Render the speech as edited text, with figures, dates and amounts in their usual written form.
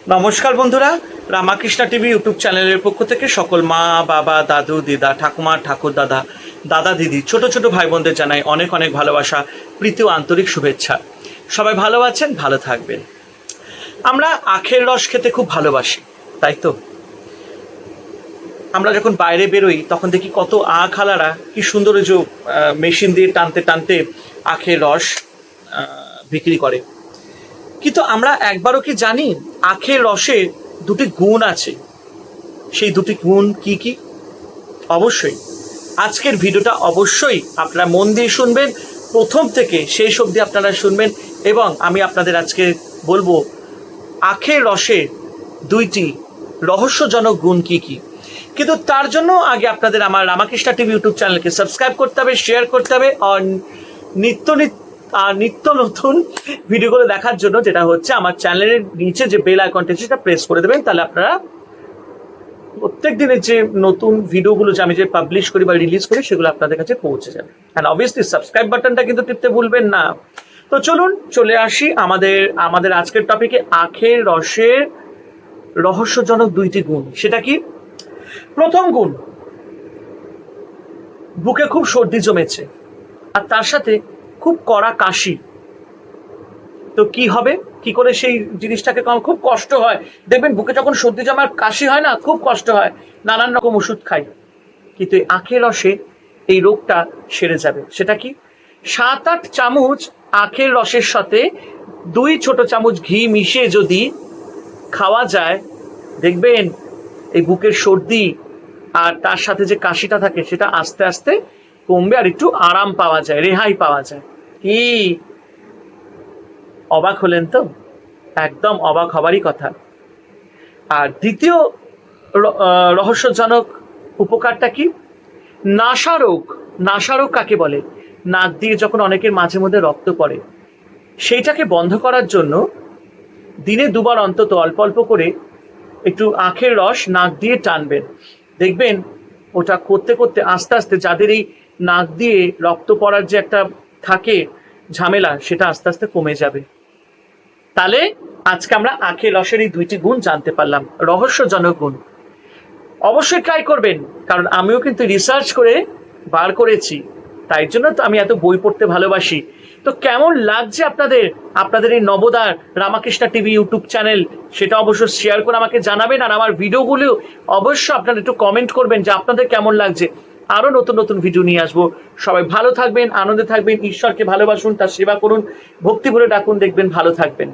নমস্কার বন্ধুরা, Ramakrishna TV YouTube চ্যানেলের পক্ষ থেকে সকল মা বাবা দাদু দিদা ঠাকুমা ঠাকুর দাদা দাদা দিদি ছোট ছোট ভাই বোনদের জানাই অনেক অনেক ভালোবাসা, প্রীতি ও আন্তরিক শুভেচ্ছা। সবাই ভালো আছেন, ভালো থাকবেন। আমরা আখের রস খেতে খুব ভালোবাসি, তাই তো? আমরা যখন বাইরে বেরোই তখন দেখি কত আখওয়ালারা কি সুন্দর যে মেশিন দিয়ে টানতে টানতে আখের রস বিক্রি করে। কিন্তু আমরা একবারও কি জানি আখের রসে দুটি গুণ আছে? সেই দুটি গুণ কি কি? অবশ্যই আজকের ভিডিওটা অবশ্যই আপনারা মন দিয়ে শুনবেন, প্রথম থেকে শেষ অবধি আপনারা শুনবেন। এবং আমি আপনাদের আজকে বলবো আখের রসে দুইটি রহস্যজনক গুণ কি কি। কিন্তু তার জন্য আগে আপনাদের আমার রামাকৃষ্ণ টিভি ইউটিউব চ্যানেলকে সাবস্ক্রাইব করতে হবে, শেয়ার করতে হবে। আর নিত্য নতুন ভিডিওগুলো দেখার জন্য যেটা হচ্ছে আমার চ্যানেলের নিচে যে বেল আইকনটা সেটা প্রেস করে দেবেন। তাহলে আপনারা প্রত্যেক দিনের যে নতুন ভিডিওগুলো যে আমি যে পাবলিশ করি বা রিলিজ করি সেগুলো আপনাদের কাছে পৌঁছে যাবে। অ্যান্ড অবভিয়াসলি সাবস্ক্রাইব বাটনটা কিন্তু টিপতে ভুলবেন না। তো চলুন চলে আসি আমাদের আজকের টপিকে, আখের রসের রহস্যজনক দুইটি গুণ। সেটা কি? প্রথম গুণ, বুকে খুব সর্দি জমেছে আর তার সাথে খুব কড়া কাশি। তো কি হবে, কি করে সেই জিনিসটাকে খুব কষ্ট হয়। দেখবেন বুকে যখন সর্দি জমা আর কাশি হয় না, খুব কষ্ট হয়, নানান রকম ওষুধ খাই, কিন্তু এই আখের রসে এই রোগটা সেরে যাবে। সেটা কি? 7-8 চামচ আখের রসের সাথে 2 ছোট চামচ ঘি মিশিয়ে যদি খাওয়া যায়, দেখবেন এই বুকের সর্দি আর তার সাথে যে কাশিটা থাকে সেটা আস্তে আস্তে কমবে আর একটু আরাম পাওয়া যায়, রেহাই পাওয়া যায়। কি অবাক হলেন তো? একদম অবাক হবারই কথা। আর দ্বিতীয় রহস্যজনক উপকারটা কি? নাসারোগ কাকে বলে? নাক দিয়ে যখন অনেকের মাঝে মধ্যে রক্ত পড়ে, সেইটাকে বন্ধ করার জন্য দিনে 2 বার অন্তত অল্প অল্প করে একটু আখের রস নাক দিয়ে টানবেন। দেখবেন ওটা করতে করতে আস্তে আস্তে যাদের এই নাক দিয়ে রক্ত পড়ার যে একটা থাকে ঝামেলা, সেটা আস্তে আস্তে কমে যাবে। তাহলে আজকে আমরা আখের রসের এই দুইটি গুণ জানতে পারলাম, রহস্যজনক গুণ। অবশ্যই ট্রাই করবেন, কারণ আমিও কিন্তু রিসার্চ করে বার করেছি, তাই জন্য তো আমি এত বই পড়তে ভালোবাসি। তো কেমন লাগছে আপনাদের এই নবদার রামাকৃষ্ণ টিভি ইউটিউব চ্যানেল, সেটা অবশ্যই শেয়ার করে আমাকে জানাবেন। আর আমার ভিডিওগুলো অবশ্যই আপনারা একটু কমেন্ট করবেন যে আপনাদের কেমন লাগছে। আরও নতুন নতুন ভিডিও নিয়ে আসবো। সবাই ভালো থাকবেন, আনন্দে থাকবেন, ঈশ্বরকে ভালোবাসুন, তার সেবা করুন, ভক্তি ভরে ডাকুন, দেখবেন ভালো থাকবেন।